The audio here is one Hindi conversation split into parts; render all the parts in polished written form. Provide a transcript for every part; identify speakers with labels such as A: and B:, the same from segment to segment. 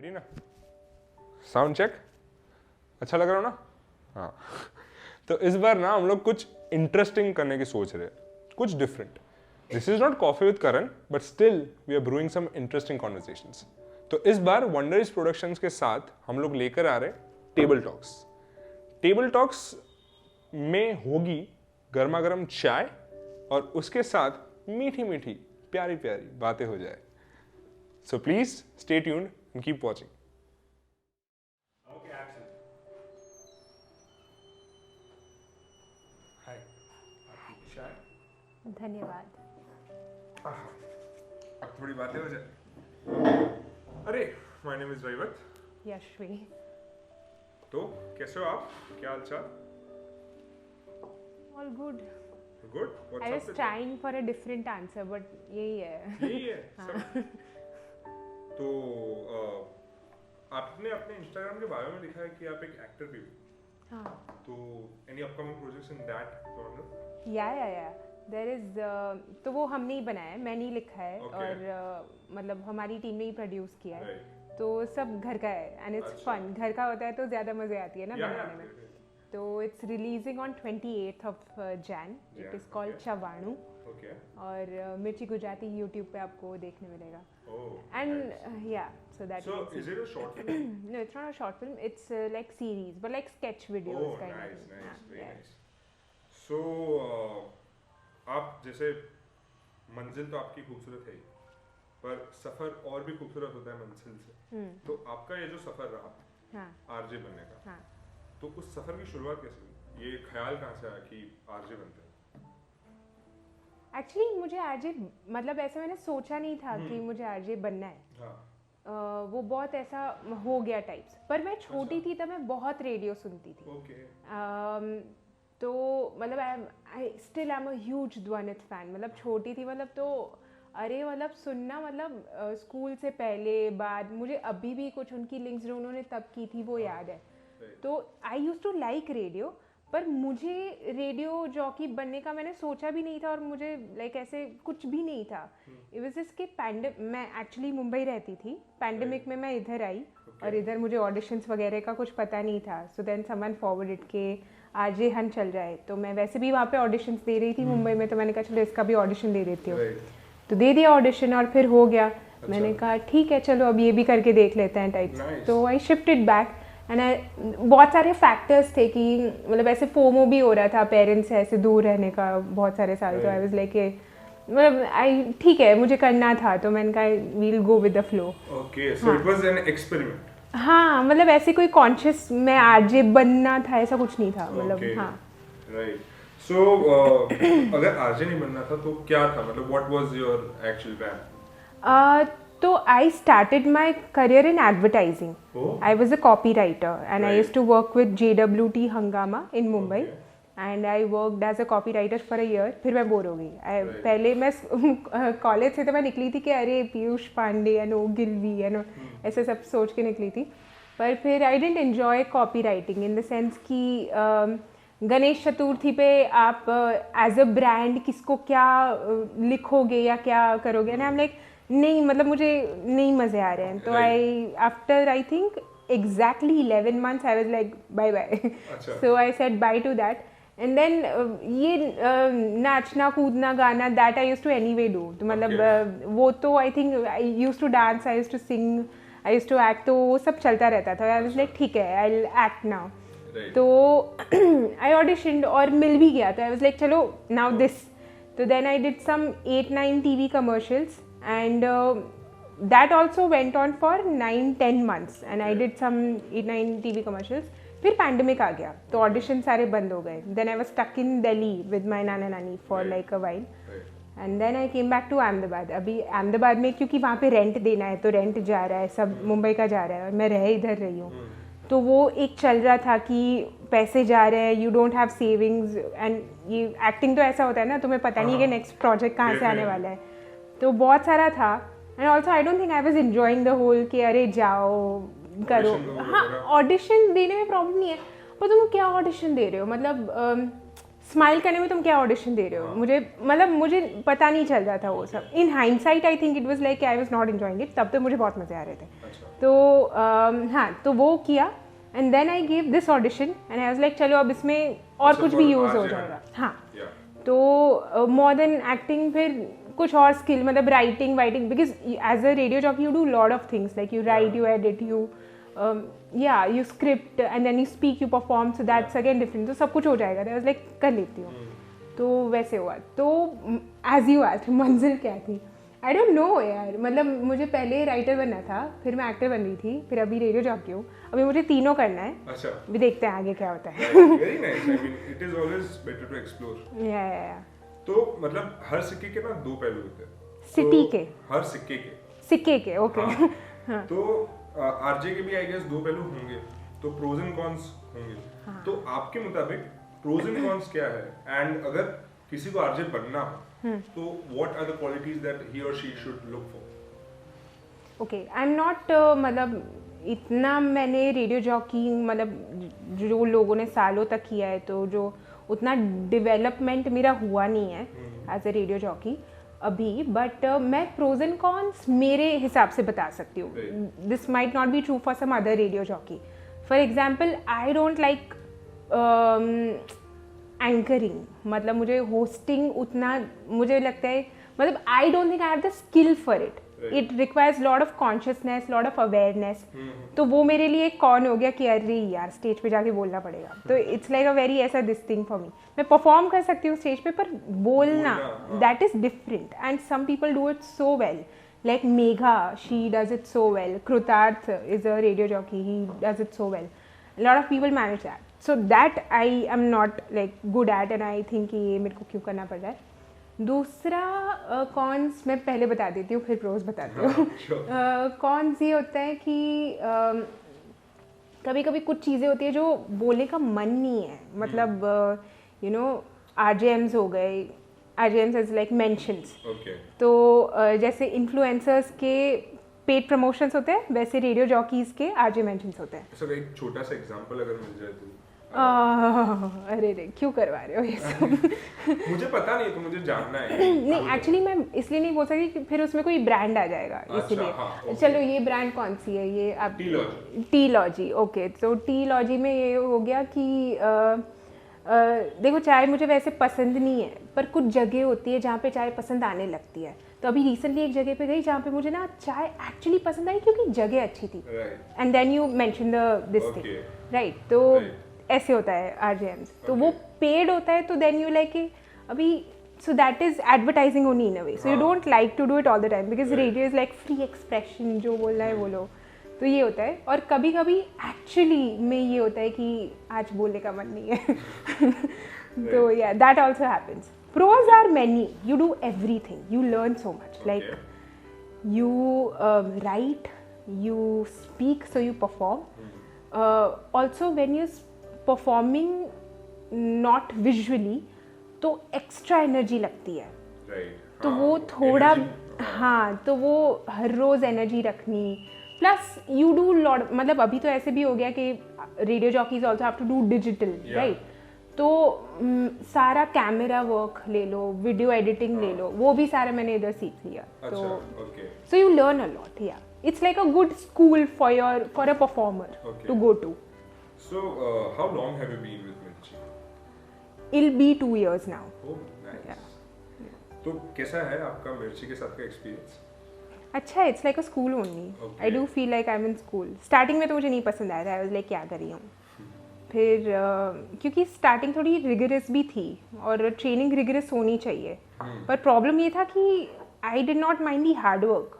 A: रेडी ना? साउंड चेक अच्छा लग रहा हो ना? हाँ तो इस बार ना हम लोग कुछ इंटरेस्टिंग करने की सोच रहे हैं, कुछ different. This is not coffee with Karan but still we are brewing some interesting conversations. तो इस बार वंडरीज प्रोडक्शंस के साथ हम लोग लेकर आ रहे टेबल टॉक्स. टेबल टॉक्स में होगी गर्मा गर्म चाय और उसके साथ मीठी मीठी प्यारी प्यारी बातें हो जाए. So please stay tuned and keep watching.
B: धन्यवाद.
A: अब थोड़ी बातें हो जाए. अरे माय नेम इज वैवत.
B: यशवी.
A: तो कैसे हो आप? क्या हाल चाल?
B: All good.
A: Good.
B: I was trying for a different answer but यही है.
A: यही है सब. तो आपने अपने इंस्टाग्राम के बारे में लिखा है कि आप एक एक्टर भी हो.
B: हाँ.
A: तो any upcoming projects in that genre?
B: या देयर इज. तो वो हमने ही बनाया है, मैंने ही लिखा है.
A: Okay.
B: और मतलब हमारी टीम ने ही प्रोड्यूस किया है.
A: Right.
B: तो सब घर का है एंड इट्स
A: अच्छा.
B: फन. घर का होता है तो ज़्यादा मज़े आती है ना
A: Yeah,
B: बनाने में.
A: yeah.
B: तो it's releasing on 28th of Jan. It is called
A: Okay.
B: चवाणु.
A: Okay.
B: और मिर्ची गुजराती यूट्यूब पे आपको देखने मिलेगा.
A: Oh.
B: And
A: nice.
B: yeah, so that
A: So
B: is
A: is it a short film?
B: no, it's not a short film. It's like series, but like sketch videos
A: Oh,
B: kind
A: nice,
B: of.
A: nice, very
B: yeah.
A: nice. So आप जैसे मंजिल तो आपकी खूबसूरत है ही, पर सफर और भी खूबसूरत होता है मंजिल से. तो आपका ये जो सफर रहा
B: हाँ.
A: आरजे बनने का,
B: हाँ.
A: तो उस सफर की शुरुआत कैसे हुई? ये ख्याल कहाँ से आया कि आरजे बनते हैं?
B: एक्चुअली मुझे आरजे मतलब ऐसा मैंने सोचा नहीं था कि मुझे आरजे बनना है.
A: हाँ.
B: वो बहुत ऐसा हो गया टाइप्स. पर मैं छोटी थी तब मैं बहुत रेडियो सुनती थी.
A: Okay.
B: तो मतलब I still am a huge Dhvanit fan. मतलब छोटी थी मतलब तो अरे मतलब सुनना मतलब स्कूल से पहले बाद मुझे अभी भी कुछ उनकी लिंक्स जो उन्होंने तब की थी वो याद है. तो आई यूज टू लाइक रेडियो. पर मुझे रेडियो जॉकी बनने का मैंने सोचा भी नहीं था और मुझे लाइक ऐसे कुछ भी नहीं था. इट वाज जस्ट कि मैं एक्चुअली मुंबई रहती थी. पैंडेमिक में मैं इधर आई और इधर मुझे ऑडिशंस वगैरह का कुछ पता नहीं था. सो देन समवन फॉरवर्डेड के आरजे हन चल जाए. तो मैं वैसे भी वहाँ पे ऑडिशंस दे रही थी मुंबई में. तो मैंने कहा चलो इसका भी ऑडिशन दे देती हूँ. तो दे दिया ऑडिशन और फिर हो गया. मैंने कहा ठीक है चलो अब ये भी करके देख लेते हैं टाइप्स. तो आई शिफ्टेड बैक एंड बहुत सारे फैक्टर्स थे कि मतलब ऐसे फोमो भी हो रहा था पेरेंट्स से ऐसे दूर रहने का बहुत सारे साल. तो आई वाज लाइक मतलब आई ठीक है मुझे करना था. तो मैंने कहा we'll go with the flow.
A: Okay. So it was an experiment.
B: हाँ मतलब ऐसे कोई कॉन्शियस मैं आरजे बनना था ऐसा कुछ नहीं था. मतलब
A: Okay.
B: हाँ.
A: राइट. सो अगर आरजे नहीं बनना था तो क्या था? मतलब what was your actual plan?
B: तो I started my career in advertising.
A: Oh.
B: I was a copywriter and I
A: Right.
B: Use to work with JWT Hungama in Mumbai. And I worked as a copywriter for a year. फिर मैं बोर हो गई.
A: Right.
B: पहले मैं कॉलेज से तो मैं निकली थी कि अरे Piyush Pandey and Ogilvy and ऐसे सब सोच के निकली थी. पर फिर I didn't enjoy copywriting in the sense कि गणेश चतुर्थी पे आप एज अ ब्रांड किसको क्या लिखोगे या क्या करोगे. एंड आई एम लाइक नहीं मतलब मुझे नहीं मज़े आ रहे हैं. तो I after I think exactly 11 months I was like bye bye. So I said bye to that. And then ये नाचना कूदना गाना that I used to anyway do. तो मतलब वो तो I think I used to dance, I used to sing, I used to act. तो वो सब चलता रहता था. I was like ठीक है I'll act now. तो I auditioned और मिल भी गया. तो I was like चलो now this. तो then I did some 8-9 TV commercials and that also went on for 9-10 months and I did some 8-9 TV commercials. फिर पैंडेमिक आ गया तो ऑडिशन सारे बंद हो गए. Then I was stuck in Delhi with my nana nani for like a while and then I came back to Ahmedabad. अभी अहमदाबाद में क्योंकि वहाँ पे रेंट देना है तो रेंट जा रहा है सब मुंबई का जा रहा है और मैं रह इधर रही हूँ. तो वो एक चल रहा था कि पैसे जा रहे हैं you don't have savings and ये एक्टिंग तो ऐसा होता है ना तुम्हें पता नहीं कि नेक्स्ट प्रोजेक्ट कहाँ से आने वाला है. तो बहुत सारा था. And also I don't think I was enjoying the whole कि अरे जाओ करो. हाँ ऑडिशन देने में प्रॉब्लम नहीं है पर तुम क्या ऑडिशन दे रहे हो. मतलब स्माइल करने में तुम क्या ऑडिशन दे रहे हो, मुझे पता नहीं चल रहा था वो सब। In hindsight I think it was like I was not enjoying it, तब तो मुझे बहुत मजे आ रहे थे। तो हाँ, तो वो किया and then I give this audition and I was like चलो अब इसमें और कुछ भी यूज हो जाएगा। हाँ, तो मोर देन एक्टिंग फिर कुछ और स्किल, मतलब राइटिंग वाइटिंग, because as a radio jockey you do lot of things like you write, you edit, you script and then you speak, you perform, so that's again different. तो सब कुछ हो जाएगा। I was like कर लेती हूँ। तो वैसे हुआ। तो as you asked, मंजिल क्या थी? I don't know यार, मतलब मुझे पहले राइटर बनना था, फिर मैं एक्टर बन रही थी, फिर अभी रेडियो जॉकी हूँ। अभी मुझे तीनों करना है।
A: अच्छा।
B: अभी देखते हैं आगे क्या होता है।
A: Very nice. I mean, it is always better to explore.
B: Yeah.
A: तो मतलब हर सिक्के के ना दो पहलू होते हैं।
B: सिटी के?
A: हर सिक्के के।
B: ओके।
A: हाँ। तो आरजे के भी आई गेस दो पहलू होंगे, तो प्रोज एंड कॉन्स होंगे।
B: हाँ.
A: तो आपके मुताबिक प्रोज एंड कॉन्स क्या है, एंड अगर किसी को आरजे बनना हो तो what are the qualities that he or she should look for?
B: Okay, I am not, मतलब इतना मैंने रेडियो जॉकी, मतलब जो लोगों ने सालों तक किया है, तो जो उतना डेवलपमेंट मेरा हुआ नहीं है एज अ रेडियो जॉकी अभी, बट मैं प्रोज एंड कॉन्स मेरे हिसाब से बता सकती हूँ। This might not be true for some other radio jockey. For example, I don't like anchoring, मतलब मुझे होस्टिंग उतना, मुझे लगता है, मतलब I don't think I have the skill for it. It requires lot of consciousness, lot of awareness. तो वो मेरे लिए कौन हो गया कि अरे यार स्टेज पे जाके बोलना पड़ेगा। तो इट्स लाइक अ वेरी ऐसा दिस थिंग फॉर मी। मैं परफॉर्म कर सकती हूँ स्टेज पे, पर बोलना that is different, and some people do it so well, like Megha, she does it so well. Krutarth is a radio jockey, he does it so well. A lot of people manage that, so that I am not like good at, and I think ये मेरे को क्यों करना पड़ रहा है। दूसरा कॉन्स मैं पहले बता देती हूँ, फिर प्रोज बताती हूँ। कॉन्स ये होता है कि कभी कभी कुछ चीज़ें होती है जो बोलने का मन नहीं है, मतलब यू नो RJMs हो गए, RJMs इज लाइक मेंशंस। तो जैसे इन्फ्लुएंसर्स के पेड प्रमोशंस होते हैं, वैसे रेडियो जॉकीज के RJ मेंशंस होते हैं।
A: सर एक छोटा सा एग्जांपल अगर मिल जाए तो।
B: अरे रे, क्यों करवा रहे हो ये सब?
A: मुझे पता नहीं, तो मुझे जानना है।
B: नहीं, एक्चुअली मैं इसलिए नहीं बोल सकती कि फिर उसमें कोई ब्रांड आ जाएगा, इसीलिए।
A: हाँ,
B: चलो, ये ब्रांड कौन सी है? ये आप टी लॉजी। ओके, तो टी लॉजी में ये हो गया कि देखो, चाय मुझे वैसे पसंद नहीं है, पर कुछ जगह होती है जहाँ पे चाय पसंद आने लगती है। तो अभी रिसेंटली एक जगह पे गई जहाँ पे मुझे ना चाय एक्चुअली पसंद आई क्योंकि जगह अच्छी थी, and then you mention the this thing, right? तो ऐसे होता है RJMs। तो वो पेड होता है, तो देन यू लाइक अभी, so that is advertising only in a way, so you don't like to do it all the time, because radio is like free expression, जो बोलना है बोलो। तो ये होता है। और कभी कभी एक्चुअली में ये होता है कि आज बोलने का मन नहीं है। तो या that also happens. Pros are many. You do everything. You learn so much. Like you write, you speak, so you perform. Also, when you're performing not visually, तो extra energy लगती है। तो वो थोड़ा, हाँ, तो वो हर रोज एनर्जी रखनी। प्लस यू डू लॉट, मतलब अभी तो ऐसे भी हो गया कि radio jockeys also have to do digital, right? तो सारा कैमरा वर्क ले लो, वीडियो एडिटिंग ले लो, वो भी सारा मैंने इधर सीख लिया। तो so you learn a lot. Yeah it's like a good school for a performer to go to.
A: So how long have you been with Mirchi?
B: It'll be 2 years now.
A: Oh, nice. तो कैसा है आपका मिर्ची के साथ का एक्सपीरियंस?
B: अच्छा, it's like a school only. I do feel like I M in school. Starting में तो मुझे नहीं पसंद आया था, आई वाज लाइक क्या कर रही हूँ। फिर क्योंकि स्टार्टिंग थोड़ी रिगरस भी थी, और ट्रेनिंग रिगरस होनी चाहिए, पर प्रॉब्लम ये था कि I did not mind the hard work.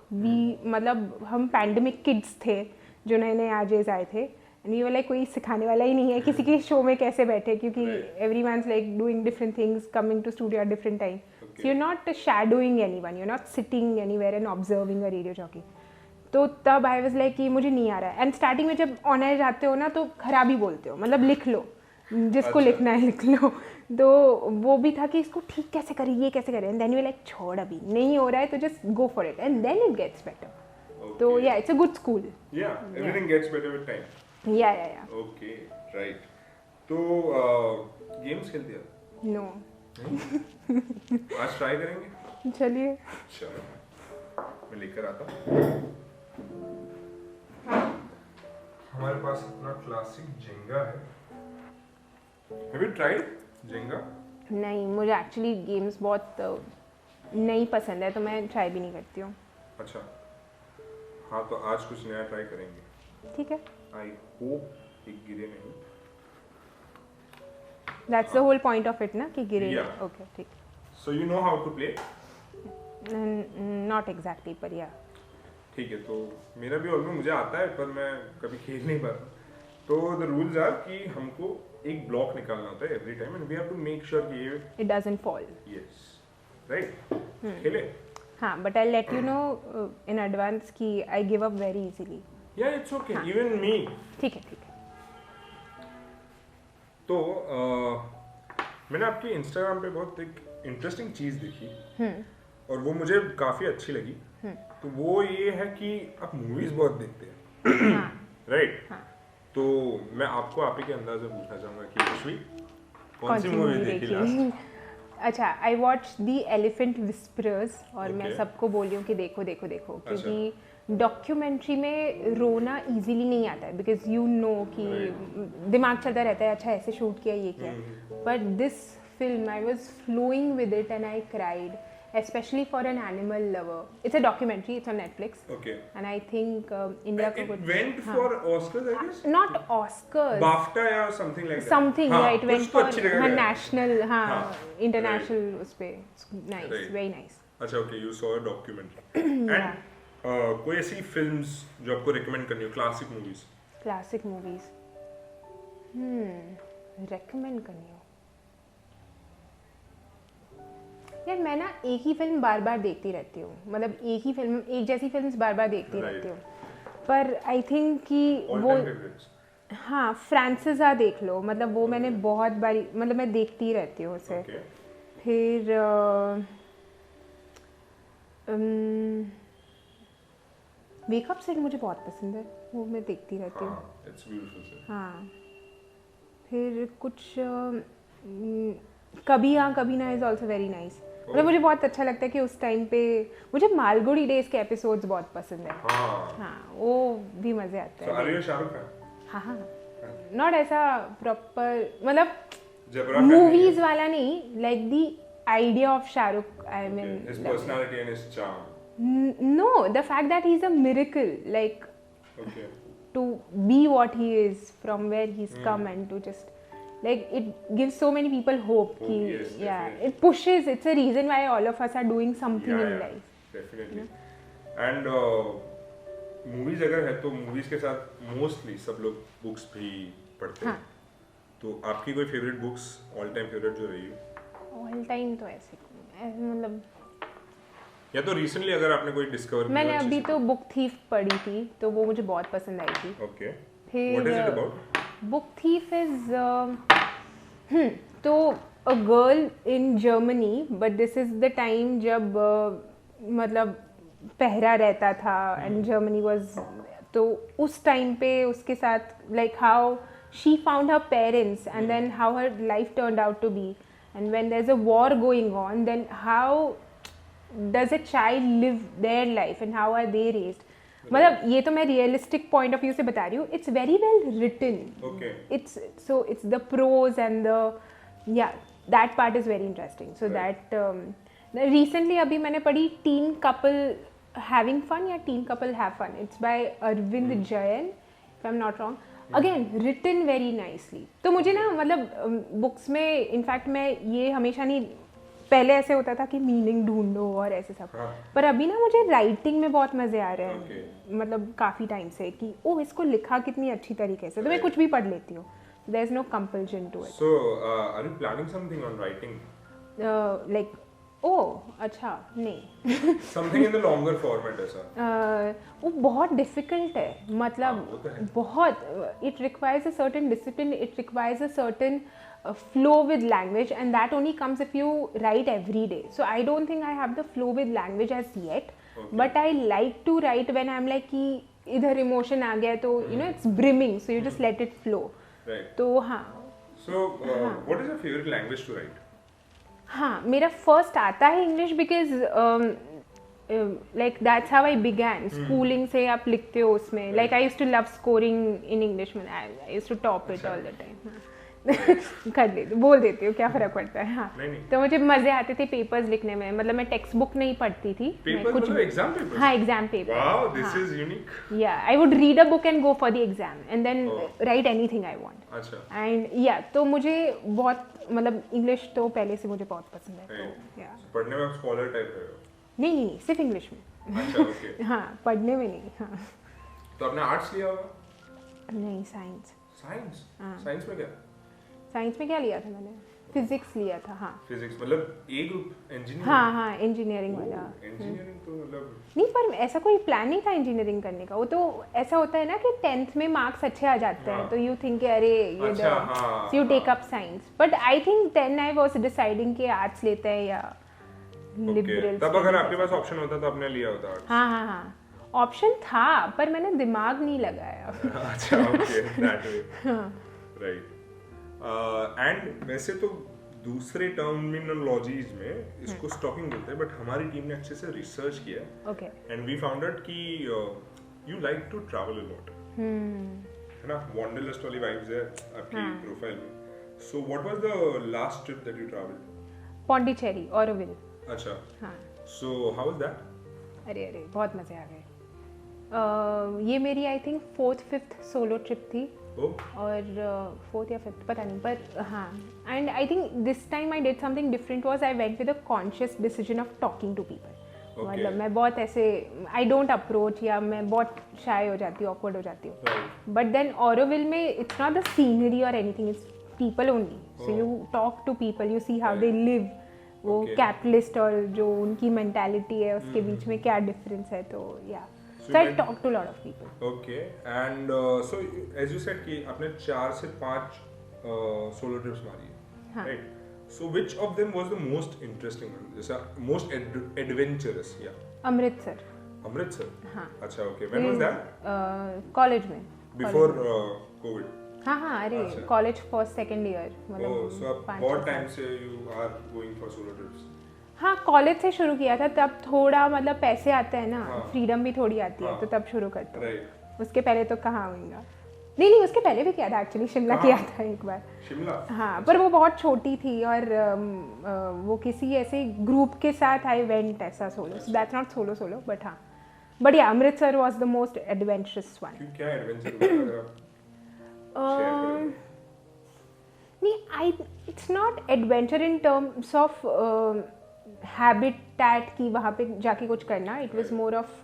B: मतलब हम पैंडेमिक किड्स थे जो नए नए RJs आए थे, एंड ये वाला कोई सिखाने वाला ही नहीं है किसी के शो में कैसे बैठे, क्योंकि everyone's like doing different things, coming to studio at different time, so you are not shadowing anyone, you are not sitting anywhere and observing a radio jockey. तो तब आई वाज लाइक कि मुझे नहीं आ रहा है। एंड स्टार्टिंग में जब ऑन एयर जाते हो ना, तो खराब ही बोलते हो, मतलब लिख लो जिसको लिखना है लिख लो। तो वो भी था कि इसको ठीक कैसे करें, ये कैसे करें, एंड देन यू लाइक छोड़, अभी नहीं हो रहा है तो just go for it, and then it gets better. तो yeah it's a good school.
A: Yeah everything gets better with time.
B: Yeah
A: okay, right. तो गेम्स खेलते हो?
B: नो
A: आज ट्राई करेंगे?
B: चलिए।
A: चलो मैं लेकर आता हूँ। हमारे पास अपना क्लासिक जेंगा है। Have you tried Jenga?
B: नहीं, मुझे एक्चुअली गेम्स बहुत नहीं पसंद है, तो मैं ट्राई भी नहीं करती हूँ।
A: अच्छा, हाँ तो आज कुछ नया ट्राई करेंगे।
B: ठीक है।
A: आई होप कि गिरे नहीं।
B: That's the whole point of it ना, कि गिरे।
A: Yeah.
B: ओके, ठीक।
A: So you know how to play?
B: Not exactly, पर या।
A: ठीक है, तो मेरा भी ऑलमोस्ट मुझे आता है, पर मैं कभी खेल नहीं पाता। तो द रूल्स आर कि हमको एक ब्लॉक निकालना होता है every time, and we have to make sure कि ये
B: it doesn't fall.
A: Yes, right. खेले?
B: हाँ, but I let you know in advance कि I give up very easily.
A: Yeah it's okay, even me.
B: ठीक है, ठीक है।
A: तो मैंने आपके इंस्टाग्राम पे बहुत एक इंटरेस्टिंग चीज़ देखी और वो मुझे काफ़ी अच्छी लगी। तो वो ये है कि आप मूवीज़ बहुत देखते हैं, राइट? तो मैं आपको आप ही के अंदाज में पूछना चाहूँगा कि खुशबी कौन सी मूवी देखी लास्ट?
B: अच्छा, I watch the elephant whisperers और मैं
A: Okay.
B: सबको बोल रही हूँ कि देखो देखो देखो, क्योंकि डॉक्यूमेंट्री में रोना इजीली नहीं आता है, बिकॉज यू नो कि दिमाग चलता रहता है, अच्छा ऐसे शूट किया, ये किया। But this film I was flowing with it and I cried, especially for an animal lover. It's a documentary, it's on Netflix.
A: Okay.
B: And I think India ko
A: It
B: kuch-
A: went for Oscars, I guess?
B: not Oscars.
A: BAFTA या something like that.
B: Something,
A: हाँ,
B: yeah, it went
A: कुछ तो
B: for
A: अच्छी जगह
B: हाँ,
A: गया।
B: national, हाँ,
A: हाँ,
B: international उस पे. It's nice,
A: Right.
B: very nice.
A: अच्छा, okay, you saw a documentary. And कोई ऐसी films जो आपको recommend करनी हो, classic movies?
B: Classic movies. Recommend करनी हो। यार मैं ना एक ही फिल्म बार बार देखती रहती हूँ, मतलब एक ही फिल्म, एक जैसी फिल्म्स बार बार देखती
A: Right.
B: रहती हूँ। पर आई थिंक कि
A: All
B: वो
A: time favorites?
B: हाँ, फ्रांसिसा देख लो, मतलब वो मैंने बहुत बारी, मतलब मैं देखती रहती हूँ उसे।
A: Okay.
B: फिर वेकअप सेट मुझे बहुत पसंद है, वो मैं देखती रहती हूँ।
A: हाँ, it's beautiful sir.
B: हाँ, फिर कुछ कभी हाँ कभी ना इज ऑल्सो वेरी नाइस। मतलब मुझे बहुत अच्छा लगता है कि उस टाइम पे मुझे मालगुडी डेज के एपिसोड्स बहुत पसंद है।
A: हाँ.
B: हाँ, वो भी मजे आते
A: So
B: हैं।
A: are you a Shahrukh fan?
B: हाँ हाँ, नॉट ऐसा प्रॉपर, मतलब
A: जबरा fan
B: मूवीज
A: नहीं
B: वाला नहीं, like the idea of Shahrukh, I
A: है?
B: Mean
A: His personality and his charm.
B: no, the fact that he's a miracle, like
A: Okay.
B: to be what he is from where he's come, and to just like it gives so many people hope.
A: Hope,
B: Ki,
A: yes,
B: yeah,
A: definitely.
B: it pushes. It's a reason why all of us are doing something
A: Yeah,
B: in
A: yeah,
B: life.
A: definitely. And movies अगर है तो मूवीज के साथ मोस्टली सब लोग बुक्स भी पढ़ते हैं।
B: हाँ.
A: तो आपकी कोई favourite books all time favourite जो रही हो?
B: All time तो ऐसे मतलब
A: या तो रिसेंटली अगर आपने कोई डिस्कवर किया
B: मैंने अभी तो बुक थीफ पढ़ी थी, तो वो मुझे बहुत पसंद आई थी।
A: ओके,
B: फिर
A: what is it about?
B: Book thief is तो a girl in Germany, but this is the time जब मतलब पहरा रहता था एंड जर्मनी वाज, तो उस टाइम पे उसके साथ like how she found her parents and then how her life turned out to be, and when there is a war going on then how does a child live their life and how are they raised. मतलब ये तो मैं रियलिस्टिक पॉइंट ऑफ व्यू से बता रही हूँ. It's very well written.
A: Okay.
B: It's the prose and the that part is very interesting. So
A: Right.
B: that recently अभी मैंने पढ़ी teen couple having fun या teen couple have fun. It's by Arvind Jayan, if I'm not wrong. Again written very nicely. तो मुझे ना मतलब बुक्स में इनफैक्ट मैं ये हमेशा नहीं, पहले ऐसे होता था कि मीनिंग ढूंढो और ऐसे सब,
A: हाँ.
B: पर अभी ना मुझे राइटिंग में बहुत मजे आ रहे हैं.
A: Okay.
B: मतलब काफी टाइम से कि ओह इसको लिखा कितनी अच्छी तरीके से, तो मैं कुछ भी पढ़ लेती हूँ. There is no compulsion to it.
A: So, are you planning something on writing?
B: Like oh अच्छा नहीं.
A: Something in the longer format ऐसा?
B: वो बहुत डिफिकल्ट है,
A: हाँ, वो
B: मतलब
A: तो है.
B: बहुत. It requires a certain discipline, it requires a certain flow with language, and that only comes if you write every day. So I don't think I have the flow with language as yet.
A: Okay.
B: But I like to write when I'm like कि इधर emotion आ गया तो you know it's brimming, so you just let it flow.
A: Right.
B: तो हाँ.
A: So, what is your favorite language to write?
B: हाँ मेरा फर्स्ट आता है English because like that's how I began schooling से आप लिखते हो उसमें like I used to love scoring in English में I used to top it all the time कर लेती बोल देती हूँ क्या फर्क पड़ता है हाँ
A: नहीं।
B: तो मुझे मजे आते थे पेपर्स लिखने में मतलब मैं टेक्स्ट बुक नहीं पढ़ती थी
A: पेपर्स मतलब एग्जाम पेपर्स
B: हाँ exam paper
A: wow this is unique
B: yeah I would read a book and go for the exam and then write anything I want
A: अच्छा
B: एंड या तो मुझे बहुत मतलब इंग्लिश तो पहले से मुझे बहुत पसंद है तो या
A: पढ़ने में आप स्कॉलर टाइप रहे हो
B: नहीं सिर्फ इंग्लिश में
A: अच्छा ओके
B: हाँ पढ़ने में नहीं हाँ
A: तो आपने आर्ट्स लिया होगा
B: नहीं साइंस
A: साइंस में क्या
B: साइंस में क्या लिया था मैंने फिजिक्स लिया था हाँ
A: फिजिक्स मतलब ए ग्रुप इंजीनियरिंग
B: हाँ इंजीनियरिंग वाला
A: इंजीनियरिंग तो मतलब
B: नहीं पर ऐसा कोई प्लान नहीं था इंजीनियरिंग करने का वो तो ऐसा होता है ना कि 10th में मार्क्स अच्छे आ जाते हैं तो यू थिंक अरे ये you take up science but I think then I was deciding कि आर्ट्स लेते हैं या लिबरल
A: तब अगर आपके पास ऑप्शन होता तो आपने लिया होता आर्ट्स
B: हाँ ऑप्शन था पर मैंने दिमाग नहीं लगाया
A: अच्छा okay that way right and वैसे तो दूसरे टर्मिनोलॉजीज में इसको स्टॉकिंग बोलते हैं बट हमारी टीम ने अच्छे से रिसर्च किया
B: okay
A: and we found out कि you like to travel a lot है ना वॉन्डरलस्ट वाली वाइब्स है आपकी प्रोफाइल में so what was the last trip that you travelled
B: Pondicherry Auroville
A: अच्छा
B: हाँ
A: सो हाउ वाज दैट
B: अरे बहुत मजे आ गए ये मेरी I think 4th 5th solo trip थी और 4th या 5th पता नहीं पर हाँ and I think this time I did something different was I went with a conscious decision of talking to people मतलब मैं बहुत ऐसे आई डोंट अप्रोच या मैं बहुत शाय हो जाती हूँ ऑकवर्ड हो जाती हूँ बट देन ऑरोविल में इट्स नॉट द सीनरी और anything it's people only so you talk to people you see how they live वो कैपिटलिस्ट और जो उनकी मेंटालिटी है उसके बीच में क्या डिफरेंस है तो या So I talk to a lot of people.
A: Okay, and so as you said कि आपने 4 से 5 solo trips मारी है, right? So which of them was the most interesting one? जैसा most adventurous, yeah.
B: Amritsar.
A: Amritsar?
B: हाँ.
A: अच्छा, okay. When was that?
B: College में.
A: Before COVID.
B: हाँ अरे college first second year मतलब.
A: Oh, so आप बहुत time से you are going for solo trips?
B: हाँ कॉलेज से शुरू किया था तब थोड़ा मतलब पैसे आते हैं ना फ्रीडम भी थोड़ी आती है तो तब शुरू करते हैं उसके पहले तो कहाँ होगा नहीं उसके पहले भी किया था एक्चुअली शिमला किया था एक बार
A: शिमला
B: हाँ पर वो बहुत छोटी थी और वो किसी ऐसे ग्रुप के साथ आई वेंट ऐसा solo so that's not solo but हाँ बट या Amritsar was the most adventurous one
A: क्या एडवेंचर
B: नहीं I it's not adventure in terms of habitat की वहाँ पे जाके कुछ करना इट वाज मोर ऑफ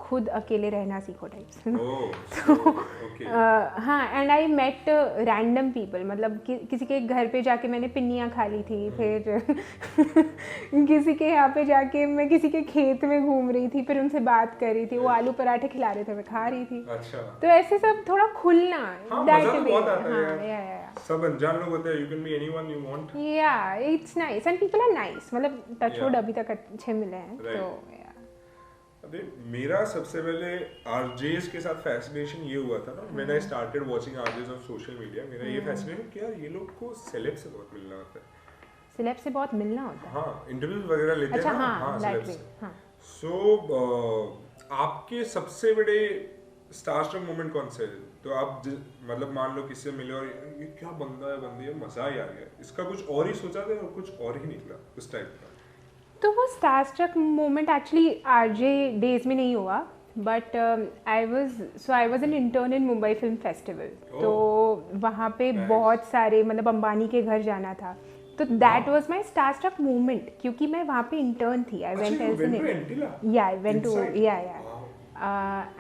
B: खुद अकेले रहना सीखो टाइप्स हाँ and I met random people मतलब किसी के घर पे जाके मैंने पिन्नियाँ खा ली थी फिर किसी के यहाँ पे जाके मैं किसी के खेत में घूम रही थी फिर उनसे बात कर रही थी वो आलू पराठे खिला रहे थे मैं खा रही थी
A: अच्छा
B: तो ऐसे सब थोड़ा खुलना
A: सब अनजान लोग होते हैं you can be anyone you want
B: yeah it's nice and people are nice मतलब टच वुड अभी तक अच्छे मिले हैं तो
A: अरे मेरा सबसे पहले आरजेस के साथ फैसिनेशन ये हुआ था ना when I started watching RJs on social media मेरा ये फैसिनेशन कि यार ये लोग को सेलेब से बहुत मिलना होता है
B: सेलेब से बहुत मिलना होता है
A: हाँ इंटरव्यूज वगैरह लेते
B: अच्छा,
A: हैं ना
B: हाँ
A: सेलेब से सो आपके सबसे बड़े स्टारस्ट्रक मोमेंट कौन से तो आप मतलब मान लो किससे मिले और ये क्या बंदा है बंदी है मजा ही आ गया इसका कुछ और ही सोचा था और कुछ और ही निकला उस टाइप का
B: तो वो starstruck moment actually RJ days में नहीं हुआ but I was an intern in Mumbai film festival तो वहाँ पे बहुत सारे मतलब अंबानी के घर जाना था तो that was my starstruck moment क्योंकि मैं वहाँ पे इंटर्न थी I went as an I went to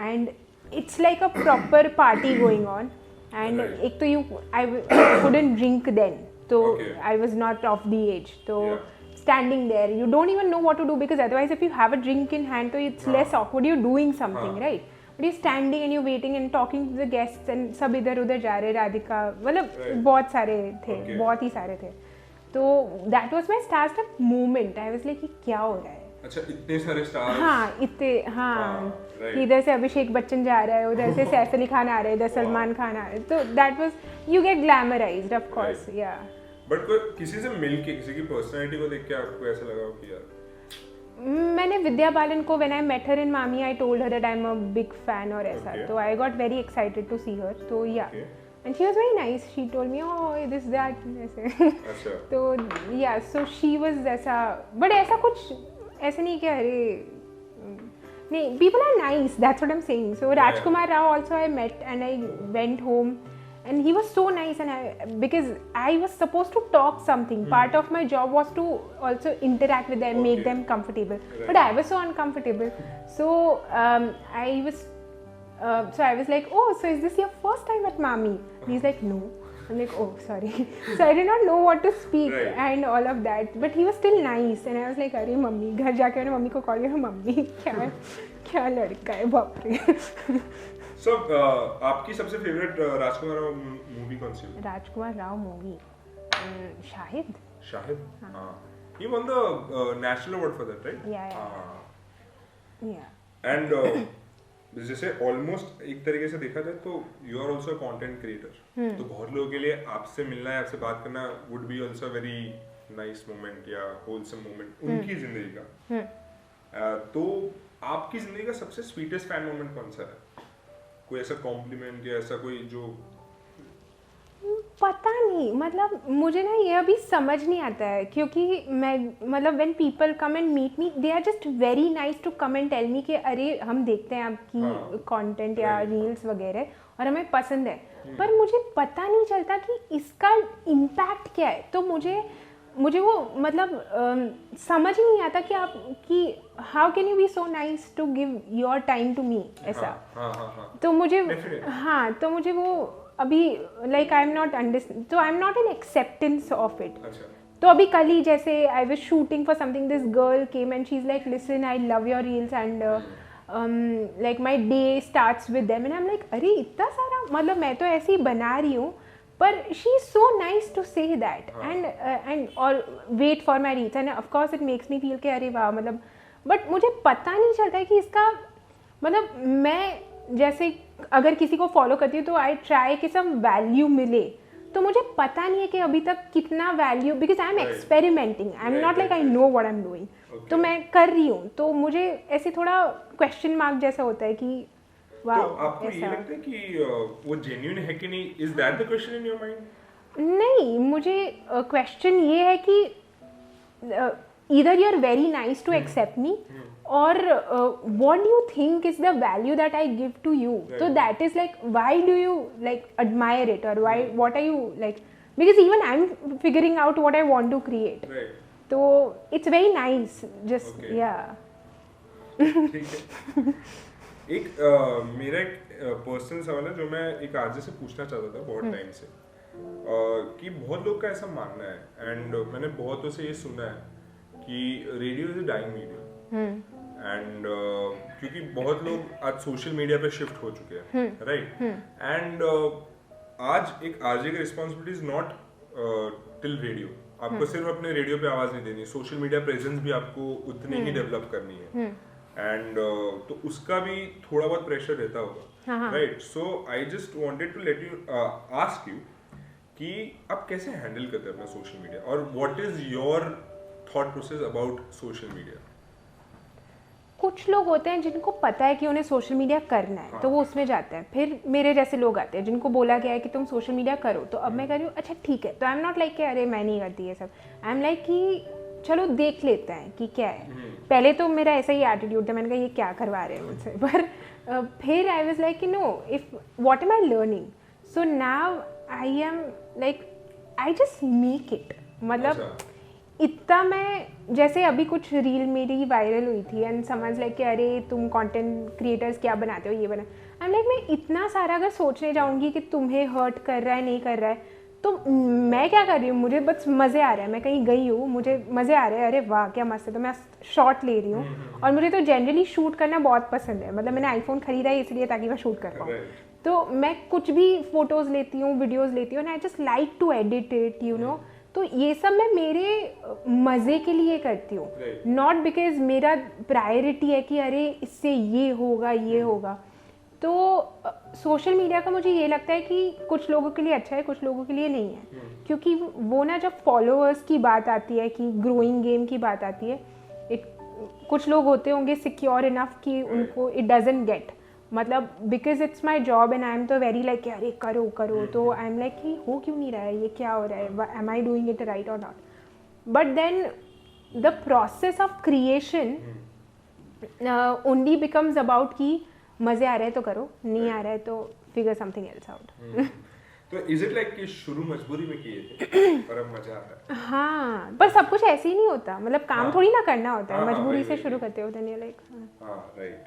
B: and it's like a proper party going on and एक तो you I couldn't drink then तो I was not of the age तो standing there you don't even know what to do because otherwise if you have a drink in hand so it's less awkward you're doing something right but you're standing and you're waiting and talking to the guests and सब इधर उधर जा रहे राधिका मतलब बहुत सारे थे बहुत ही सारे थे तो that was my starstruck moment I was like क्या हो रहा है
A: अच्छा इतने सारे स्टार्स
B: हाँ इतने हाँ इधर से अभिषेक बच्चन जा रहा है उधर से सैफ अली खान आ रहे हैं इधर सलमान खान आ रहे हैं तो that was you get glamorized of course yeah
A: but कोई किसी से मिलके किसी की पर्सनालिटी को देख के आपको ऐसा लगा हो कि यार
B: मैंने विद्या बालन को when I met her in मामी I told her that I am a big fan और ऐसा
A: Okay.
B: तो I got very excited to see her तो yeah
A: Okay.
B: And she was very nice she told me oh this that ऐसे
A: अच्छा
B: तो या सो शी वाज ऐसा बट ऐसा कुछ ऐसे नहीं कि अरे नहीं people are nice that's what I am saying so Rajkummar Rao also I met and I went home and he was so nice and because I was supposed to talk something part of my job was to also interact with them make
A: Okay.
B: them comfortable
A: Right.
B: but I was so uncomfortable so I was like oh so is this your first time at Mami and he's like no I'm like oh sorry so I did not know what to speak
A: Right.
B: and all of that but he was still nice and I was like अरे मम्मी घर जाके मैंने मम्मी को कॉल किया मम्मी क्या लड़का है बाप रे
A: सो आपकी सबसे फेवरेट राजकुमार राव मूवी कौन सी है?
B: राजकुमार राव मूवी शाहिद
A: शाहिद हाँ he won the national award for that right
B: Yeah.
A: And जैसे ऑलमोस्ट एक तरीके से देखा जाए तो you are also content creator तो बहुत लोगों के लिए आपसे मिलना है आपसे बात करना would be also very nice moment या होलसम मोमेंट उनकी जिंदगी का तो आपकी जिंदगी का सबसे स्वीटेस्ट फैन मोमेंट कौन सा है कोई ऐसा कॉम्प्लीमेंट या ऐसा कोई जो
B: पता नहीं मतलब मुझे ना ये अभी समझ नहीं आता है क्योंकि मैं मतलब when people come and meet me they are just very nice to come and tell me कि अरे हम देखते हैं आपकी कंटेंट या रील्स वगैरह और हमें पसंद है पर मुझे पता नहीं चलता कि इसका इम्पैक्ट क्या है तो मुझे वो मतलब समझ ही नहीं आता कि आप कि how can you be so nice to give your time to me ऐसा तो मुझे हाँ तो मुझे वो अभी like I am not understand तो I am not in acceptance of it तो अभी कल ही जैसे I was shooting for something this girl came and she is like listen I love your reels and like my day starts with them and I am like अरे इतना सारा मतलब मैं तो ऐसे ही बना रही हूँ पर she is so nice to say that and और wait for my reels and of course it makes me feel कि अरे वाह मतलब बट मुझे पता नहीं चलता है कि इसका मतलब मैं जैसे अगर किसी को फॉलो करती हूँ तो आई ट्राई कि सम वैल्यू मिले तो मुझे पता नहीं है कि अभी तक कितना value because I am experimenting I am not like I know what I am doing तो मैं कर रही हूँ तो मुझे ऐसे थोड़ा क्वेश्चन मार्क जैसा होता है कि
A: तो आपको ये लगता है कि वो जेन्युइन है कि नहीं is that the question in your mind
B: नहीं मुझे क्वेश्चन ये है कि either you're very nice to accept me or what do you think is the value that I give to you so that is like why do you like admire it or why what are you like because even I'm figuring out what I want to create so it's very nice just yeah
A: ठीक है एक मेरा एक पर्सनल सवाल है जो मैं एक आरजे से पूछना चाहता था बहुत टाइम से कि बहुत लोग का ऐसा मानना है एंड मैंने बहुतों से ये सुना है कि radio is a dying medium and क्योंकि बहुत लोग आज सोशल मीडिया पे शिफ्ट हो चुके हैं राइट एंड आज एक आरजे की responsibility is not till radio आपको सिर्फ अपने रेडियो पे आवाज नहीं देनी सोशल मीडिया प्रेजेंस भी आपको उतनी ही डेवलप करनी है एंड तो उसका भी थोड़ा बहुत प्रेशर रहता होगा right so I just wanted to let you ask you कि आप कैसे हैंडल करते हैं अपना सोशल मीडिया और what is your thought process about social media
B: कुछ लोग होते हैं जिनको पता है कि उन्हें सोशल मीडिया करना है तो वो उसमें जाते हैं फिर मेरे जैसे लोग आते हैं जिनको बोला गया है कि तुम सोशल मीडिया करो तो अब मैं कर रही हूँ अच्छा ठीक है तो आई एम नॉट लाइक कि अरे मैं नहीं करती ये सब आई एम लाइक कि चलो देख लेते हैं कि क्या है पहले तो मेरा ऐसा ही एटीट्यूड था मैंने कहा ये क्या करवा रहे हैं मुझसे पर फिर आई वाज लाइक कि know if what am I learning so now I am like I just make it मतलब इतना मैं जैसे अभी कुछ रील मेरी वायरल हुई थी एंड समझ लाइक कि अरे तुम कंटेंट क्रिएटर्स क्या बनाते हो ये बना आई एम लाइक मैं इतना सारा अगर सोचने जाऊँगी कि तुम्हें हर्ट कर रहा है नहीं कर रहा है तो मैं क्या कर रही हूँ मुझे बस मज़े आ रहे हैं मैं कहीं गई हूँ मुझे मज़े आ रहे हैं अरे वाह क्या मस्त है तो मैं शॉट ले रही हूँ और मुझे तो जनरली शूट करना बहुत पसंद है मतलब मैंने आईफोन खरीदा है इसलिए ताकि मैं शूट कर पाऊँ तो मैं कुछ भी फोटोज़ लेती हूँ वीडियोज़ लेती हूँ and I just like to edit it you know तो ये सब मैं मेरे मज़े के लिए करती हूँ नॉट बिकॉज मेरा प्रायोरिटी है कि अरे इससे ये होगा तो सोशल मीडिया का मुझे ये लगता है कि कुछ लोगों के लिए अच्छा है, कुछ लोगों के लिए नहीं है, क्योंकि वो ना जब फॉलोअर्स की बात आती है, कि ग्रोइंग गेम की बात आती है, कुछ लोग होते होंगे सिक्योर इनफ कि उनको इट डजंट गेट, मतलब because it's my job and I M तो वेरी लाइक अरे करो करो, तो आई एम लाइक कि हो क्यों नहीं रहा है, ये क्या हो रहा है, am I doing it right or not. But then the process of creation only becomes about कि मजे आ रहे हैं तो करो, नहीं आ रहा है तो फिगर समथिंग एल्स आउट.
A: तो इज इट लाइक कि शुरू मजबूरी में किए थे और अब मजा आ रहा है?
B: हाँ, पर सब कुछ ऐसे ही नहीं होता, मतलब काम
A: हाँ.
B: थोड़ी ना करना होता है,
A: हाँ,
B: मजबूरी
A: वही,
B: से शुरू करते हो, then like
A: right.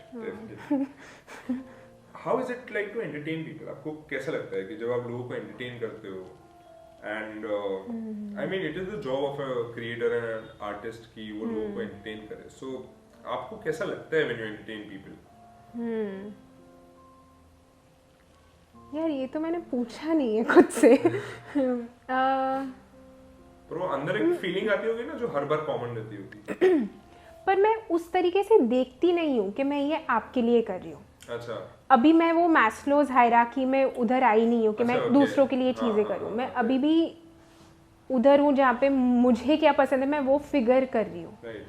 A: How is it like to entertain people? आपको कैसा लगता है कि जब आप लोगों को एंटरटेन करते हो, and I mean it is the job of a creator and an artist कि वो लोगों को एंटरटेन करे, सो आपको कैसा लगता है व्हेन यू एंटरटेन पीपल?
B: यार ये तो मैंने पूछा नहीं है खुद से.
A: पर वो अंदर एक फीलिंग आती होगी ना जो हर बार कॉमन रहती होगी.
B: पर मैं उस तरीके से देखती नहीं हूँ कि मैं ये आपके लिए कर रही हूँ.
A: अच्छा.
B: अभी मैं वो मैस्लोज हायरार्की में उधर आई नहीं हूँ कि
A: अच्छा,
B: मैं
A: okay.
B: दूसरों के लिए चीज़ें करूँ. मैं अभी भी उधर हूँ जहाँ पे मुझे क्या पसंद है मैं वो फिगर कर रही हूँ.
A: राइट.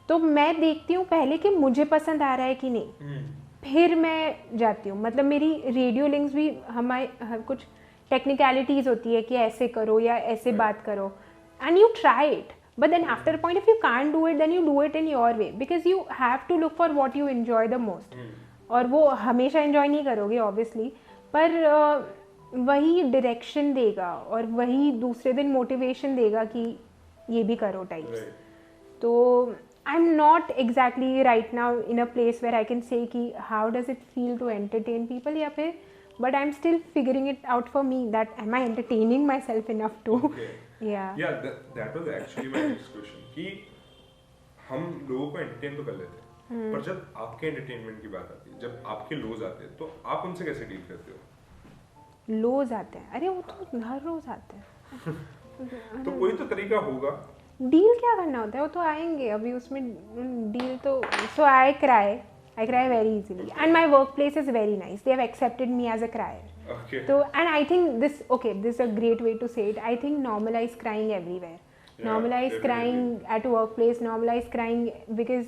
B: तो मैं देखती हूँ पहले कि मुझे पसंद आ रहा है कि नहीं, फिर मैं जाती हूँ. मतलब मेरी रेडियो लिंक्स भी हमारे कुछ टेक्निकलिटीज होती है कि ऐसे करो या ऐसे बात करो, and you try it, but then after point if you can't do it then you do it in your way, because you have to look for what you enjoy the most. और वो हमेशा एंजॉय नहीं करोगे ऑब्वियसली, पर वही डायरेक्शन देगा और वही दूसरे दिन मोटिवेशन देगा कि ये भी करो टाइप्स. तो I'm not exactly right now in a place where I can say कि how does it feel to entertain people या फिर, but I'm still figuring it out for me that am I entertaining myself enough to.
A: Okay.
B: Yeah.
A: That was actually my next question कि हम लोगों को एंटरटेन तो कर लेते हैं, पर जब आपके एंटरटेनमेंट की बात आती है, जब आपके लोज आते हैं, तो आप उनसे कैसे डील करते हो?
B: लोज आते हैं, अरे वो तो हर रोज आते हैं.
A: तो कोई तो तरीका होगा.
B: डील क्या करना होता है, वो तो आएंगे. अभी उसमें डील तो, so I cry very easily and my work place is very nice, they have accepted me as a crier.
A: Okay.
B: तो and I think this is a great way to say it. I think normalise crying everywhere, normalise crying at work place, normalise crying because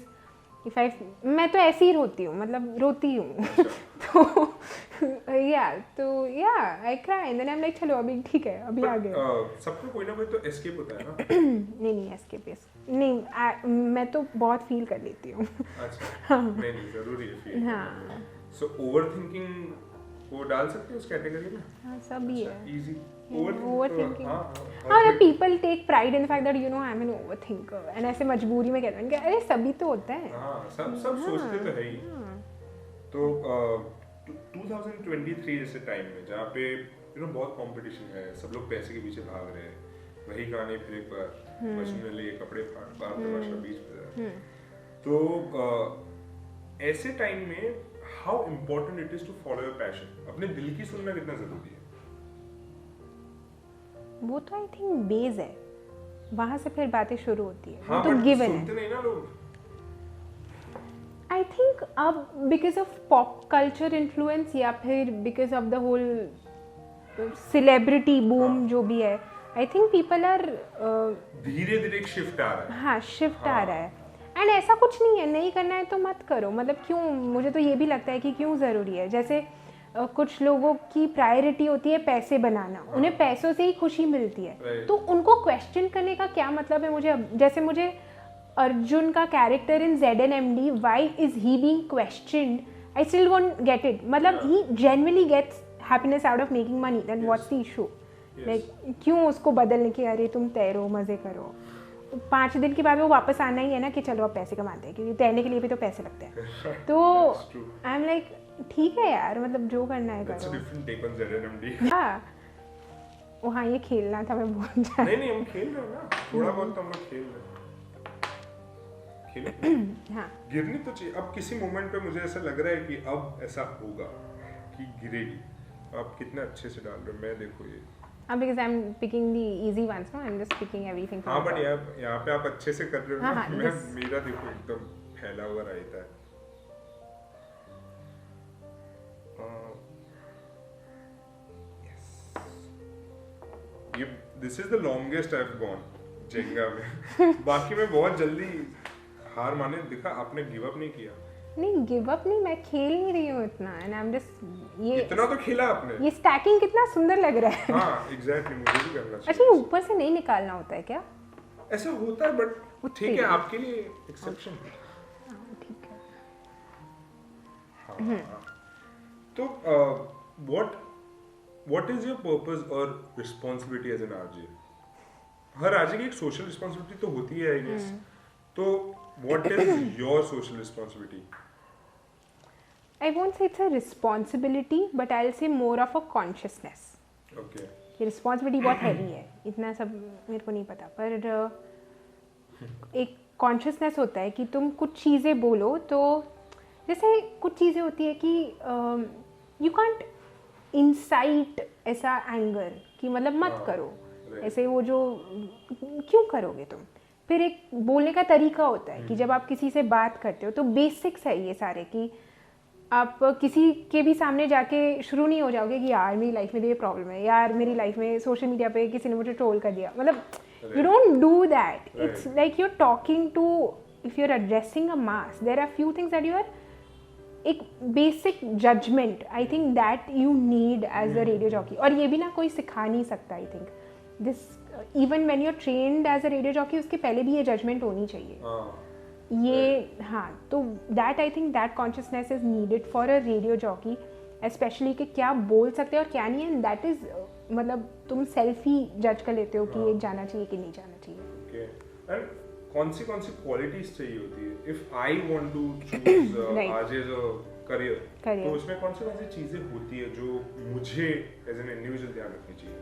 B: if I, मैं तो ऐसे ही रोती हूँ, मतलब रोती हूँ. तो yeah I cry and then I am like चलो अभी ठीक है, अभी आ गए.
A: सबको कोई ना कोई तो एस्केप होता है ना.
B: नहीं एस्केप नहीं, मैं तो बहुत फील कर लेती हूँ.
A: अच्छा. नहीं जरूरी है फील.
B: हाँ.
A: सो ओवरथिंकिंग को डाल सकते हो उस कैटेगरी में?
B: हाँ सब ही है.
A: Easy
B: overthinking. हाँ, people take pride in the fact that you know I am an overthinker, and ऐसे मजबूरी में कहते हैं कि अरे सभी तो होता है.
A: हाँ, सब सोचते तो है ही. तो 2023 जैसे टाइम में जहाँ पे बहुत कंपटीशन है, सब लोग पैसे के पीछे भाग रहे हैं, वही गाने फिर एक बार बचने लिए कपड़े फाड़ तमाशा बीच पे. तो ऐसे टाइम में how important it is to follow your passion? अपने दिल की सुनना कितना जरूरी है?
B: वो तो आई थिंक बेस है, वहां से फिर बातें शुरू होती है.
A: हाँ,
B: तो गिवन है.
A: सुनते नहीं ना लोग.
B: आई थिंक अब because of pop culture influence या फिर because of the whole celebrity boom जो भी है, आई थिंक पीपल आर
A: धीरे धीरे एक शिफ्ट आ रहा है.
B: हाँ, शिफ्ट आ रहा है. एंड ऐसा कुछ नहीं है, नहीं करना है तो मत करो, मतलब क्यों, मुझे तो ये भी लगता है कि क्यों ज़रूरी है. जैसे कुछ लोगों की प्रायोरिटी होती है पैसे बनाना, उन्हें पैसों से ही खुशी मिलती है, तो उनको क्वेश्चन करने का क्या मतलब है. मुझे जैसे मुझे अर्जुन का character in ZNMD, why is he being questioned, I still won't get it. मतलब he genuinely gets happiness out of making money, then what's the issue. Like क्यों उसको बदलने की, अरे तुम तैरो मजे करो, 5 दिन के बाद वो वापस आना ही है ना कि चलो अब पैसे कमाते हैं, क्योंकि तैरने के लिए भी तो पैसे लगते हैं. तो आई एम लाइक ठीक है यार, मतलब जो करना है करो. हाँ, ये खेलना था, मैं भूल जाती.
A: नहीं हम खेल रहे हैं ना, थोड़ा बहुत तो हम लोग खेल रहे हैं.
B: हाँ,
A: गिरनी तो चाहिए. अब किसी मोमेंट पे मुझे ऐसा लग रहा है कि अब ऐसा होगा कि गिरेगी. आप कितना अच्छे से डाल रहे हो, मैं देखो ये.
B: because I'm picking the easy ones, no? I'm just picking everything.
A: हाँ, बट यहाँ पे आप अच्छे से कर रहे हो ना. मैं
B: yes.
A: मेरा देखो एकदम फैला हुआ रहता है. ये this is the longest I have gone Jenga में। बाकी मैं बहुत जल्दी हार माने दिखा, आपने गिव अप नहीं किया।
B: नहीं गिव अप नहीं, मैं खेल नहीं रही हूँ इतना एंड आई एम जस्ट ये
A: इतना तो खेला आपने।
B: ये स्टैकिंग कितना सुंदर लग रहा है।
A: हाँ एग्जैक्टली, मुझे भी करना चाहिए।
B: अच्छा ये ऊपर से नहीं निकालना होता है क्या?
A: ऐसा होता है बट ठीक है, आपके लिए एक्सेप्शन है।
B: ठीक है।
A: हाँ। तो व्हाट इज योर पर्पस और रिस्पॉन्सिबिलिटी एज एन आरजे? हर आरजे की एक सोशल रिस्पॉन्सिबिलिटी तो होती है आई गेस। तो what is your social responsibility?
B: I won't say it's a responsibility, but I'll say more of a consciousness.
A: Okay.
B: ये रिस्पॉन्सिबिलिटी बहुत हैवी है, इतना सब मेरे को नहीं पता, पर एक कॉन्शियसनेस होता है कि तुम कुछ चीज़ें बोलो तो जैसे कुछ चीज़ें होती है कि यू कांट इंसाइट ऐसा एंगर कि मतलब मत करो ऐसे, वो जो क्यों करोगे तुम। फिर एक बोलने का तरीका होता है कि जब आप किसी से बात करते हो तो बेसिक्स है ये सारे कि आप किसी के भी सामने जाके शुरू नहीं हो जाओगे कि यार मेरी लाइफ में ये प्रॉब्लम है, यार मेरी लाइफ में सोशल मीडिया पे किसी ने मुझे ट्रोल कर दिया, मतलब you don't do that. It's like you are talking to, if you are addressing a mass, there are few things that you are, एक basic judgement I think that you need as a radio jockey. और ये भी ना कोई सिखा नहीं सकता। I think this even when you are trained as a radio jockey, उसके पहले भी ये जजमेंट होनी चाहिए। ये हाँ, तो that I think that consciousness is needed for a radio jockey specially, कि क्या बोल सकते हो और क्या नहीं, एंड दैट इज मतलब तुम सेल्फ ही जज कर लेते हो कि ये जाना चाहिए कि नहीं जाना चाहिए।
A: ओके। एंड कौन सी क्वालिटीज चाहिए होती है if I want to choose RJ as a career, तो उसमें कौन सी चीजें होती है जो मुझे एज एन इंडिविजुअल ध्यान रखनी चाहिए?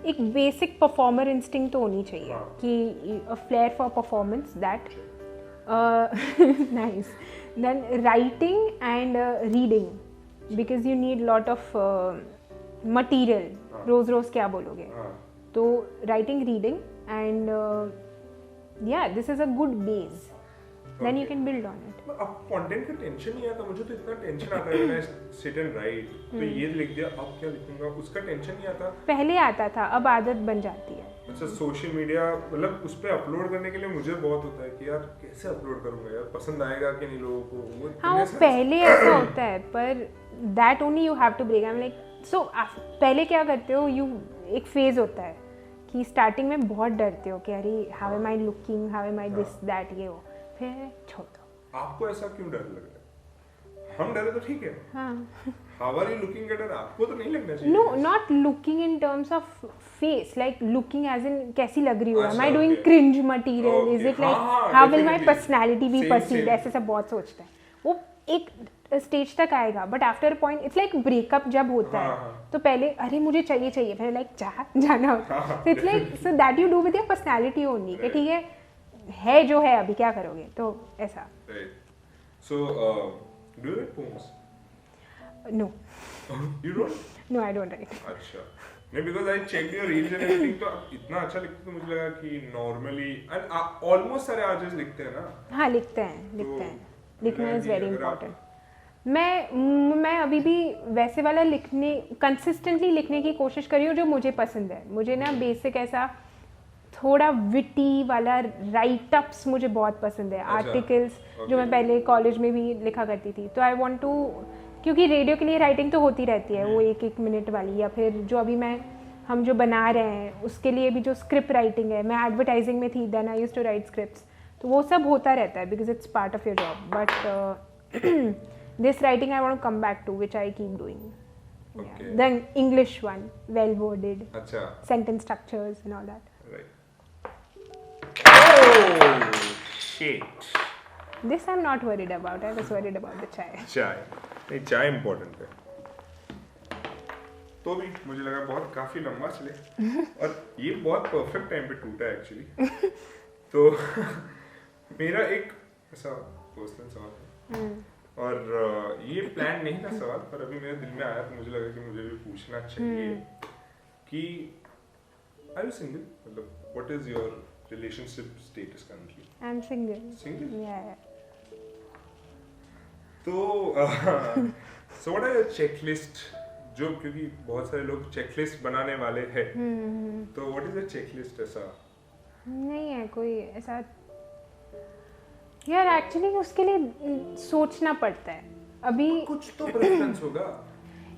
B: एक बेसिक परफॉर्मर इंस्टिंक्ट तो होनी चाहिए कि अ flare for performance, that nice. Then writing and reading, because you need lot of material. रोज क्या बोलोगे? तो writing, reading and yeah, this is a good base. Then you can build on it.
A: अब कंटेंट का टेंशन नहीं आता, मुझे तो इतना टेंशन आता है मैं सिट एंड राइट, तो ये लिख दिया अब क्या लिखूंगा, उसका टेंशन नहीं आता। पहले
B: आता था, अब आदत बन जाती है।
A: अच्छा, सोशल मीडिया मतलब उस पे अपलोड करने के लिए मुझे बहुत होता है कि यार कैसे अपलोड करूंगा, यार पसंद आएगा कि नहीं लोगों को।
B: हाँ वो पहले ऐसा होता है, पर that only you have to break. I am like so पहले क्या करते हो, यू एक फेज होता है कि स्टार्टिंग में बहुत डरते हो कि अरे how am I looking, how am I this that, ये वो, फिर छोड़ दो।
A: आपको ऐसा क्यों डर लग रहा है? हम डरे तो ठीक है।
B: हाँ।
A: How are you looking at her? आपको तो नहीं लगना चाहिए।
B: No, not looking in terms of face, like looking as in कैसी लग रही हो? Am I doing cringe material? Is it like how will my personality be perceived? ऐसे सब बहुत सोचते हैं। वो एक स्टेज तक आएगा, but after point it's like breakup जब होता है तो पहले अरे मुझे चाहिए फिर लाइक जाना होता है। It's like so that you do with your personality only कि ठीक है जो है अभी क्या करोगे, तो ऐसा।
A: So do you write poems?
B: No.
A: You don't?
B: No, I don't write.
A: अच्छा, नहीं because I checked your reels and everything, तो आप इतना अच्छा लिखते तो मुझे लगा कि normally and almost सारे आर्टिस्ट लिखते हैं ना?
B: हाँ लिखते हैं, लिखना इज वेरी इंपॉर्टेंट। मैं अभी भी वैसे वाला लिखने कंसिस्टेंटली लिखने की कोशिश कर रही हूँ जो मुझे पसंद है। मुझे ना बेसिक ऐसा थोड़ा विटी वाला राइट अप्स मुझे बहुत पसंद है, आर्टिकल्स जो मैं पहले कॉलेज में भी लिखा करती थी। तो आई वांट टू, क्योंकि रेडियो के लिए राइटिंग तो होती रहती है वो एक मिनट वाली, या फिर जो अभी हम जो बना रहे हैं उसके लिए भी जो स्क्रिप्ट राइटिंग है, मैं एडवर्टाइजिंग में थी then I used to write scripts, तो वो सब होता रहता है because it's part of your job. But this writing I want to come back to, which I keep doing.
A: Okay.
B: Yeah. The English one, well worded,
A: अच्छा,
B: sentence structures and all that.
A: Right. Oh shit.
B: This I'm not worried about. I was worried about the chai.
A: चाय नहीं, चाय इम्पोर्टेंट है। तो भी मुझे लगा बहुत काफी लंबा चले और ये बहुत परफेक्ट टाइम पे टूटा एक्चुअली। तो मेरा एक ऐसा पर्सनल सवाल है और ये प्लान नहीं था सवाल, पर अभी मेरे दिल में आया तो मुझे लगा कि मुझे भी पूछना चाहिए कि आर यू सिंगल, मतलब what is your relationship status currently?
B: I am single.
A: Single?
B: Yeah.
A: तो so what are your checklist जो क्योंकि बहुत सारे लोग चेकलिस्ट बनाने वाले हैं, तो व्हाट इज अ चेकलिस्ट ऐसा?
B: नहीं है कोई ऐसा यार, एक्चुअली उसके लिए सोचना पड़ता है अभी।
A: कुछ तो प्रेफरेंस होगा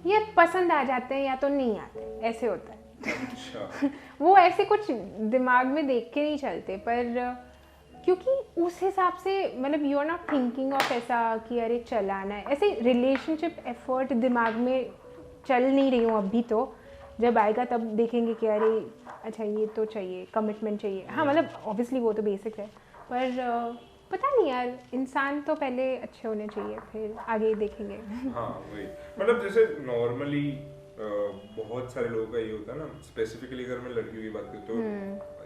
B: यार पसंद आ जाते हैं या तो नहीं आते, ऐसे होता है।
A: अच्छा
B: वो ऐसे कुछ दिमाग में देख के नहीं चलते, पर क्योंकि उस हिसाब से मतलब you are not thinking of ऐसा कि अरे चलाना है, ऐसे रिलेशनशिप एफर्ट दिमाग में चल नहीं रही हूँ अभी। तो जब आएगा तब देखेंगे कि अरे अच्छा ये तो चाहिए, कमिटमेंट चाहिए। हाँ मतलब ऑब्वियसली वो तो बेसिक है, पर पता नहीं यार, इंसान तो पहले अच्छे होने चाहिए, फिर आगे देखेंगे।
A: हाँ वही, मतलब जैसे नॉर्मली बहुत सारे लोगों का ये होता है ना, स्पेसिफिकली अगर मैं लड़कियों की बात करूँ तो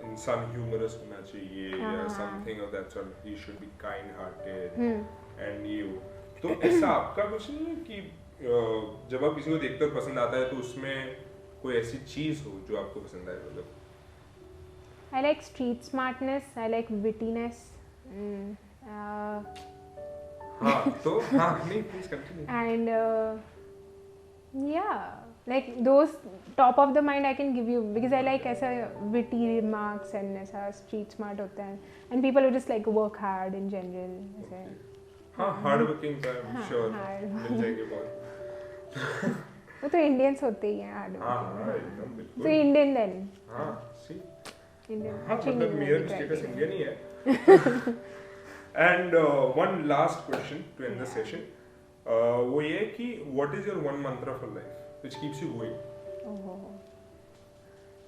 A: इंसान ह्यूमरस होना चाहिए या something of that sort, he should be kind hearted and you. तो ऐसा आपका कुछ नहीं है कि जब आप किसी को देखते हो पसंद आता है तो उसमें कोई ऐसी चीज हो जो आपको पसंद आए? मतलब
B: I like street smartness, I like wittiness.
A: हाँ तो हाँ नहीं please continue.
B: And yeah, like those top of the mind I can give you because I like ऐसा witty remarks and ऐसा street smart होता है, and people who just like work hard in general ऐसे।
A: हाँ हार्ड वर्किंग का
B: हाँ,
A: श्योर
B: hard
A: मिल जाएंगे बहुत।
B: वो तो इंडियंस होते ही हैं हार्ड
A: हाँ
B: वर्किंग।
A: हाँ एकदम बिल्कुल।
B: तो इंडियन देन
A: हाँ सी
B: इंडियन
A: हाँ
B: actually
A: मतलब
B: नहीं
A: मेयर
B: होती
A: स्टेटस
B: criteria।
A: इंडियन ही है। And one last question to end the session, वो ये है कि what is your one mantra for life which keeps you going?
B: ओहो,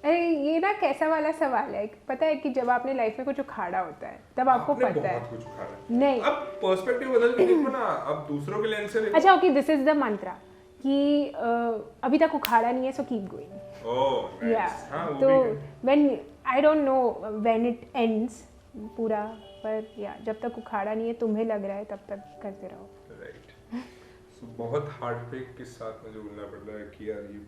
B: अरे ये ना कैसा वाला सवाल है। पता है कि जब आपने लाइफ में कुछ उखाड़ा होता है तब आपको
A: आपने
B: पता है।
A: बहुत कुछ उखाड़ा है।
B: नहीं
A: अब पर्सपेक्टिव बदल के देखो ना, अब दूसरों के लेंस से देखो।
B: अच्छा ओके, दिस इज द मंत्रा कि अभी तक उखाड़ा नहीं है सो कीप गोइंग।
A: ओह
B: या
A: नाइस। हाँ वो
B: तो
A: भी है।
B: When I don't know when it ends पूरा, पर या जब तक उखाड़ा नहीं है तुम्हें लग रहा है तब तक करते रहो।
A: राइट। सो बहुत हार्ट ब्रेक के साथ मुझे बोलना पड़ रहा है कि यार ये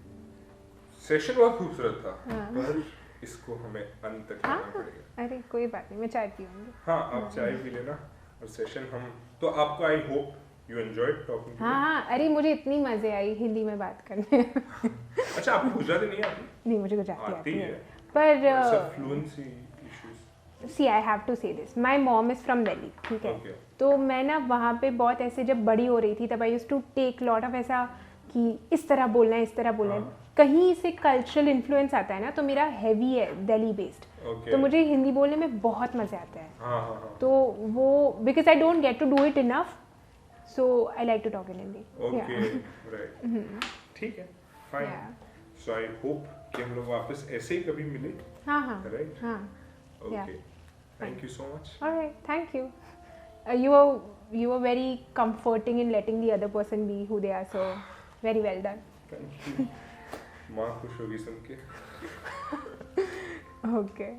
A: सेशन बहुत खूबसूरत था, पर इसको हमें अंत तक
B: हाँ
A: लाना पड़ेगा।
B: अरे कोई बात नहीं, मैं चाय पीऊंगी।
A: हाँ आप चाय पी लेना और सेशन हम तो आपको I hope you enjoyed talking.
B: हाँ हाँ, अरे मुझे इतनी मजे आई हिंदी में बात करने।
A: अच्छा आपको गुजराती नहीं आती?
B: नहीं मुझे गुजराती
A: आती
B: आती है,
A: है
B: पर
A: fluency issues.
B: See I have to say this, my mom is from Delhi, ठीक है।
A: Okay.
B: तो मैं ना वहाँ पे बहुत ऐसे जब बड़ी हो रही थी तब I used to take lot of ऐसा कि इस तरह बोलना है, इस तरह बोलना है। कहीं से कल्चरल इन्फ्लुएंस आता है ना, तो मेरा हैवी है दिल्ली बेस्ड।
A: Okay.
B: तो मुझे हिंदी बोलने में बहुत मजा आता है।
A: हाँ हाँ हाँ।
B: तो वो because I don't get to do it enough, so I like to talk in Hindi.
A: Okay right ठीक है fine.
B: Yeah.
A: So I hope कि हम लोग वापस ऐसे ही कभी मिले।
B: हाँ हाँ
A: Right.
B: हाँ।
A: Okay thank you so much.
B: Alright, thank you. You were very comforting in letting the other person be who they are. So very well done.
A: Thank you. माँ खुश होगी सुन के।
B: Okay.